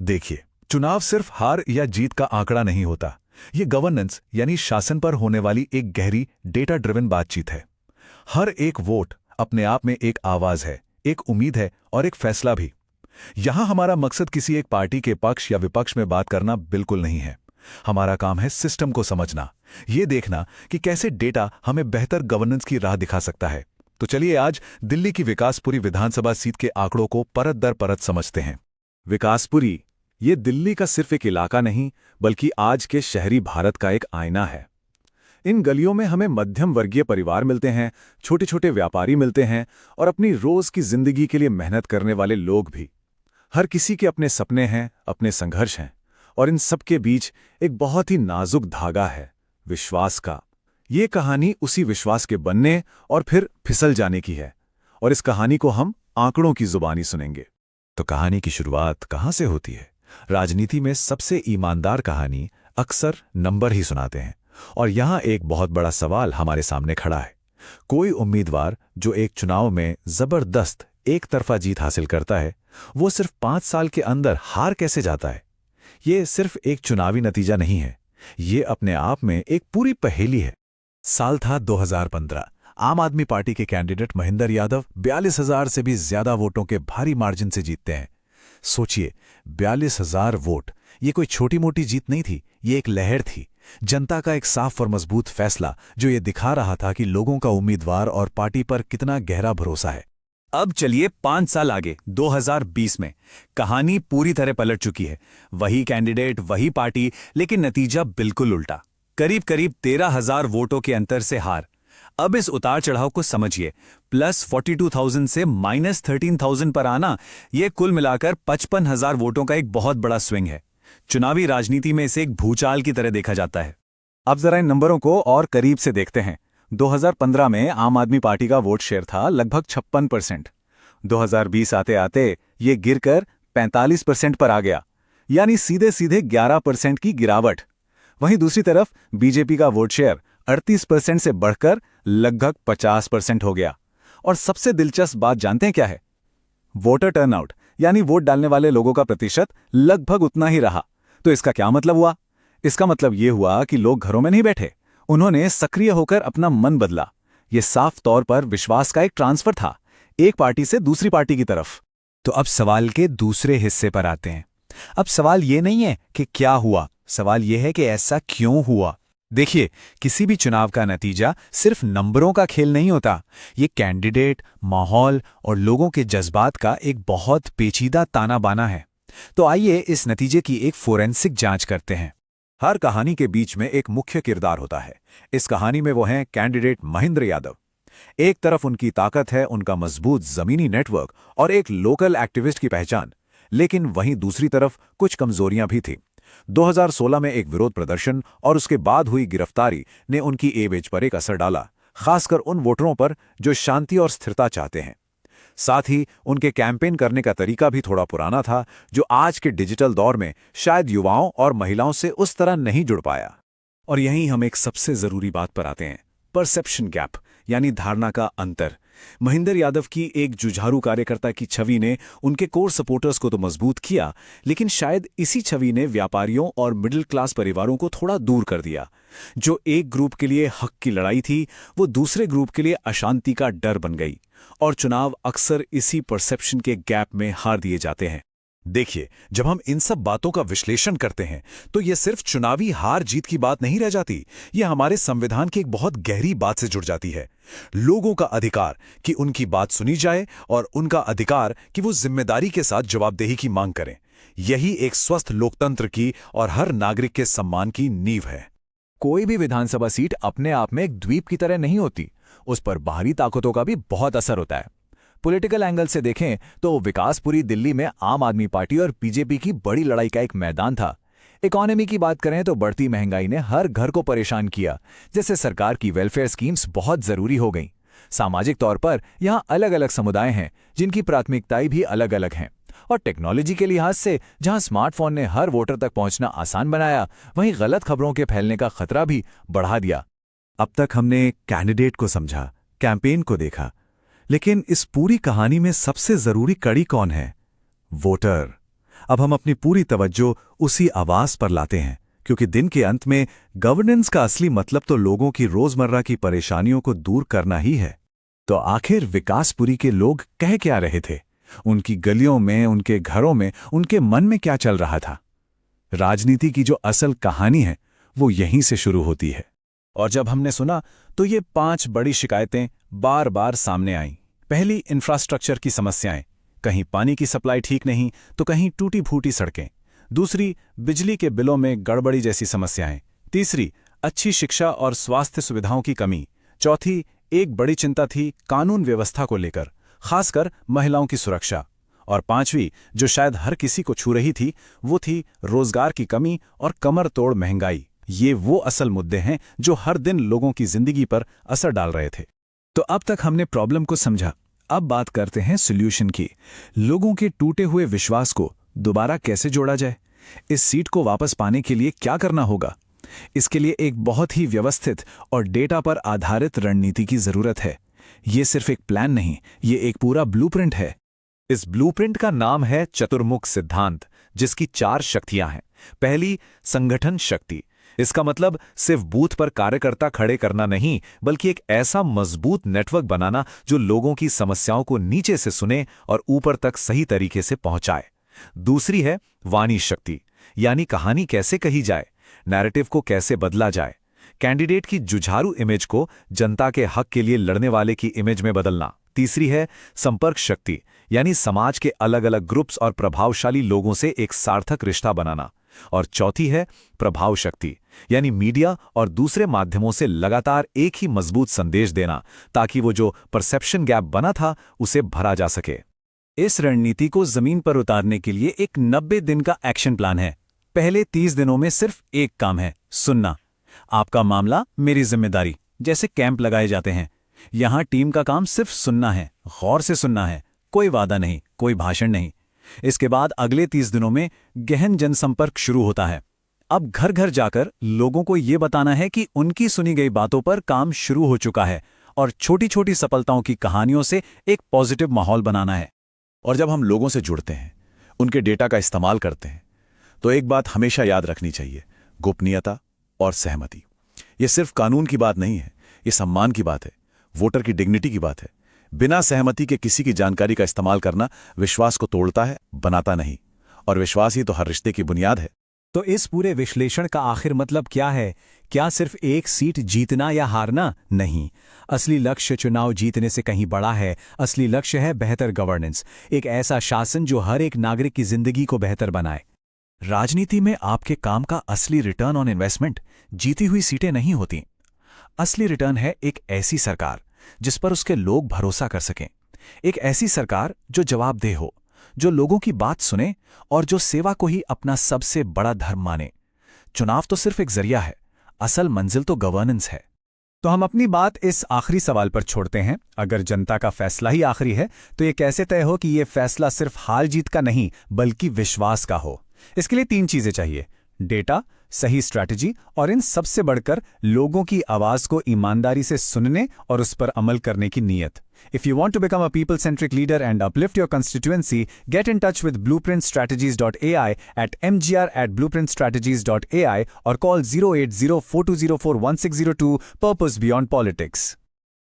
देखिए, चुनाव सिर्फ हार या जीत का आंकड़ा नहीं होता। ये गवर्नेंस यानी शासन पर होने वाली एक गहरी डेटा ड्रिवन बातचीत है। हर एक वोट अपने आप में एक आवाज है, एक उम्मीद है और एक फैसला भी। यहां हमारा मकसद किसी एक पार्टी के पक्ष या विपक्ष में बात करना बिल्कुल नहीं है। हमारा काम है सिस्टम को समझना, ये देखना कि कैसे डेटा हमें बेहतर गवर्नेंस की राह दिखा सकता है। तो चलिए आज दिल्ली की विकासपुरी विधानसभा सीट के आंकड़ों को परत दर परत समझते हैं। विकासपुरी ये दिल्ली का सिर्फ एक इलाका नहीं, बल्कि आज के शहरी भारत का एक आईना है। इन गलियों में हमें मध्यम वर्गीय परिवार मिलते हैं, छोटे छोटे व्यापारी मिलते हैं और अपनी रोज की जिंदगी के लिए मेहनत करने वाले लोग भी। हर किसी के अपने सपने हैं, अपने संघर्ष हैं, और इन सब के बीच एक बहुत ही नाजुक धागा है, विश्वास का। ये कहानी उसी विश्वास के बनने और फिर फिसल जाने की है, और इस कहानी को हम आंकड़ों की जुबानी सुनेंगे। तो कहानी की शुरुआत कहां से होती है? राजनीति में सबसे ईमानदार कहानी अक्सर नंबर ही सुनाते हैं। और यहां एक बहुत बड़ा सवाल हमारे सामने खड़ा है। कोई उम्मीदवार जो एक चुनाव में जबरदस्त एक तरफा जीत हासिल करता है, वो सिर्फ 5 साल के अंदर हार कैसे जाता है? ये सिर्फ एक चुनावी नतीजा नहीं है, ये अपने आप में एक पूरी पहेली है। साल था 2015। आम आदमी पार्टी के कैंडिडेट महेंद्र यादव 42,000 से भी ज्यादा वोटों के भारी मार्जिन से जीतते हैं। सोचिए, 42,000 वोट, ये कोई छोटी मोटी जीत नहीं थी, ये एक लहर थी। जनता का एक साफ और मजबूत फैसला जो ये दिखा रहा था कि लोगों का उम्मीदवार और पार्टी पर कितना गहरा भरोसा है। अब चलिए 5 साल आगे, 2020 में कहानी पूरी तरह पलट चुकी है। वही कैंडिडेट, वही पार्टी, लेकिन नतीजा बिल्कुल उल्टा। करीब करीब 13,000 वोटों के अंतर से हार। अब इस उतार चढ़ाव को समझिए। +42,000 से -13,000 पर आना, यह कुल मिलाकर 55,000 वोटों का एक बहुत बड़ा स्विंग है। चुनावी राजनीति में इसे एक भूचाल की तरह देखा जाता है। अब जरा इन नंबरों को और करीब से देखते हैं। 2015 में आम आदमी पार्टी का वोट शेयर था लगभग 56%। 2020 आते आते ये गिरकर 45% पर आ गया, यानी सीधे सीधे 11% की गिरावट। वहीं दूसरी तरफ बीजेपी का वोट शेयर 38% से बढ़कर लगभग 50% हो गया। और सबसे दिलचस्प बात जानते हैं क्या है? वोटर टर्नआउट यानी वोट डालने वाले लोगों का प्रतिशत लगभग उतना ही रहा। तो इसका क्या मतलब हुआ? इसका मतलब यह हुआ कि लोग घरों में नहीं बैठे, उन्होंने सक्रिय होकर अपना मन बदला। यह साफ तौर पर विश्वास का एक ट्रांसफर था, एक पार्टी से दूसरी पार्टी की तरफ। तो अब सवाल के दूसरे हिस्से पर आते हैं। अब सवाल ये नहीं है कि क्या हुआ, सवाल यह है कि ऐसा क्यों हुआ। देखिए, किसी भी चुनाव का नतीजा सिर्फ नंबरों का खेल नहीं होता। ये कैंडिडेट, माहौल और लोगों के जज्बात का एक बहुत पेचीदा ताना बाना है। तो आइए इस नतीजे की एक फोरेंसिक जांच करते हैं। हर कहानी के बीच में एक मुख्य किरदार होता है। इस कहानी में वो हैं कैंडिडेट महेंद्र यादव। एक तरफ उनकी ताकत है, उनका मजबूत जमीनी नेटवर्क और एक लोकल एक्टिविस्ट की पहचान, लेकिन वहीं दूसरी तरफ कुछ कमजोरियां भी थीं। 2016 में एक विरोध प्रदर्शन और उसके बाद हुई गिरफ्तारी ने उनकी इमेज पर एक असर डाला, खासकर उन वोटरों पर जो शांति और स्थिरता चाहते हैं। साथ ही उनके कैंपेन करने का तरीका भी थोड़ा पुराना था, जो आज के डिजिटल दौर में शायद युवाओं और महिलाओं से उस तरह नहीं जुड़ पाया। और यहीं हम एक सबसे जरूरी बात पर आते हैं, परसेप्शन गैप, यानी धारणा का अंतर। महेंद्र यादव की एक जुझारू कार्यकर्ता की छवि ने उनके कोर सपोर्टर्स को तो मजबूत किया, लेकिन शायद इसी छवि ने व्यापारियों और मिडिल क्लास परिवारों को थोड़ा दूर कर दिया। जो एक ग्रुप के लिए हक की लड़ाई थी, वो दूसरे ग्रुप के लिए अशांति का डर बन गई। और चुनाव अक्सर इसी परसेप्शन के गैप में हार दिए जाते हैं। देखिए, जब हम इन सब बातों का विश्लेषण करते हैं तो यह सिर्फ चुनावी हार जीत की बात नहीं रह जाती, यह हमारे संविधान की एक बहुत गहरी बात से जुड़ जाती है। लोगों का अधिकार कि उनकी बात सुनी जाए और उनका अधिकार कि वो जिम्मेदारी के साथ जवाबदेही की मांग करें। यही एक स्वस्थ लोकतंत्र की और हर नागरिक के सम्मान की नींव है। कोई भी विधानसभा सीट अपने आप में एक द्वीप की तरह नहीं होती, उस पर बाहरी ताकतों का भी बहुत असर होता है। पॉलिटिकल एंगल से देखें तो विकासपुरी दिल्ली में आम आदमी पार्टी और बीजेपी की बड़ी लड़ाई का एक मैदान था। इकोनॉमी की बात करें तो बढ़ती महंगाई ने हर घर को परेशान किया, जैसे सरकार की वेलफेयर स्कीम्स बहुत जरूरी हो गईं। सामाजिक तौर पर यहां अलग अलग समुदाय हैं जिनकी प्राथमिकताएं भी अलग अलग हैं। और टेक्नोलॉजी के लिहाज से जहां स्मार्टफोन ने हर वोटर तक पहुंचना आसान बनाया, वहीं गलत खबरों के फैलने का खतरा भी बढ़ा दिया। अब तक हमने कैंडिडेट को समझा, कैंपेन को देखा, लेकिन इस पूरी कहानी में सबसे जरूरी कड़ी कौन है? वोटर। अब हम अपनी पूरी तवज्जो उसी आवाज पर लाते हैं, क्योंकि दिन के अंत में गवर्नेंस का असली मतलब तो लोगों की रोजमर्रा की परेशानियों को दूर करना ही है। तो आखिर विकासपुरी के लोग कह क्या रहे थे? उनकी गलियों में, उनके घरों में, उनके मन में क्या चल रहा था? राजनीति की जो असल कहानी है वो यहीं से शुरू होती है। और जब हमने सुना तो ये 5 बड़ी शिकायतें बार बार सामने आईं। पहली, इंफ्रास्ट्रक्चर की समस्याएं, कहीं पानी की सप्लाई ठीक नहीं तो कहीं टूटी फूटी सड़कें। दूसरी, बिजली के बिलों में गड़बड़ी जैसी समस्याएं। तीसरी, अच्छी शिक्षा और स्वास्थ्य सुविधाओं की कमी। चौथी, एक बड़ी चिंता थी कानून व्यवस्था को लेकर, खासकर महिलाओं की सुरक्षा। और पांचवी, जो शायद हर किसी को छू रही थी, वो थी रोजगार की कमी और कमर तोड़ महंगाई। ये वो असल मुद्दे हैं जो हर दिन लोगों की जिंदगी पर असर डाल रहे थे। तो अब तक हमने प्रॉब्लम को समझा, अब बात करते हैं सॉल्यूशन की। लोगों के टूटे हुए विश्वास को दोबारा कैसे जोड़ा जाए? इस सीट को वापस पाने के लिए क्या करना होगा? इसके लिए एक बहुत ही व्यवस्थित और डेटा पर आधारित रणनीति की जरूरत है। ये सिर्फ एक प्लान नहीं, ये एक पूरा ब्लूप्रिंट है। इस ब्लूप्रिंट का नाम है चतुर्मुख सिद्धांत, जिसकी 4 शक्तियां हैं। पहली, संगठन शक्ति। इसका मतलब सिर्फ बूथ पर कार्यकर्ता खड़े करना नहीं, बल्कि एक ऐसा मजबूत नेटवर्क बनाना जो लोगों की समस्याओं को नीचे से सुने और ऊपर तक सही तरीके से पहुंचाए। दूसरी है वाणी शक्ति, यानी कहानी कैसे कही जाए, नैरेटिव को कैसे बदला जाए, कैंडिडेट की जुझारू इमेज को जनता के हक के लिए लड़ने वाले की इमेज में बदलना। तीसरी है संपर्क शक्ति, यानी समाज के अलग अलग ग्रुप्स और प्रभावशाली लोगों से एक सार्थक रिश्ता बनाना। और चौथी है प्रभाव शक्ति, यानी मीडिया और दूसरे माध्यमों से लगातार एक ही मजबूत संदेश देना, ताकि वो जो परसेप्शन गैप बना था उसे भरा जा सके। इस रणनीति को जमीन पर उतारने के लिए एक 90 दिन का एक्शन प्लान है। पहले 30 दिनों में सिर्फ एक काम है, सुनना। आपका मामला मेरी जिम्मेदारी, जैसे कैंप लगाए जाते हैं। यहां टीम का काम सिर्फ सुनना है, गौर से सुनना है, कोई वादा नहीं, कोई भाषण नहीं। इसके बाद अगले 30 दिनों में गहन जनसंपर्क शुरू होता है। अब घर घर जाकर लोगों को यह बताना है कि उनकी सुनी गई बातों पर काम शुरू हो चुका है और छोटी छोटी सफलताओं की कहानियों से एक पॉजिटिव माहौल बनाना है। और जब हम लोगों से जुड़ते हैं, उनके डेटा का इस्तेमाल करते हैं, तो एक बात हमेशा याद रखनी चाहिए, गोपनीयता और सहमति। ये सिर्फ कानून की बात नहीं है, ये सम्मान की बात है, वोटर की डिग्निटी की बात है। बिना सहमति के किसी की जानकारी का इस्तेमाल करना विश्वास को तोड़ता है, बनाता नहीं। और विश्वास ही तो हर रिश्ते की बुनियाद है। तो इस पूरे विश्लेषण का आखिर मतलब क्या है? क्या सिर्फ एक सीट जीतना या हारना? नहीं, असली लक्ष्य चुनाव जीतने से कहीं बड़ा है। असली लक्ष्य है बेहतर गवर्नेंस, एक ऐसा शासन जो हर एक नागरिक की जिंदगी को बेहतर बनाए। राजनीति में आपके काम का असली रिटर्न ऑन इन्वेस्टमेंट जीती हुई सीटें नहीं होती। असली रिटर्न है एक ऐसी सरकार जिस पर उसके लोग भरोसा कर सकें, एक ऐसी सरकार जो जवाबदेह हो, जो लोगों की बात सुने और जो सेवा को ही अपना सबसे बड़ा धर्म माने। चुनाव तो सिर्फ एक जरिया है, असल मंजिल तो गवर्नेंस है। तो हम अपनी बात इस आखिरी सवाल पर छोड़ते हैं, अगर जनता का फैसला ही आखिरी है तो ये कैसे तय हो कि ये फैसला सिर्फ हार जीत का नहीं बल्कि विश्वास का हो? इसके लिए 3 चीजें चाहिए, डेटा, सही स्ट्रैटेजी और इन सबसे बढ़कर लोगों की आवाज को ईमानदारी से सुनने और उस पर अमल करने की नीयत। If you want to become a people-centric leader and uplift your constituency, get in touch with blueprintstrategies.ai at mgr@blueprintstrategies.ai or call 080-4204-1602. Purpose Beyond Politics.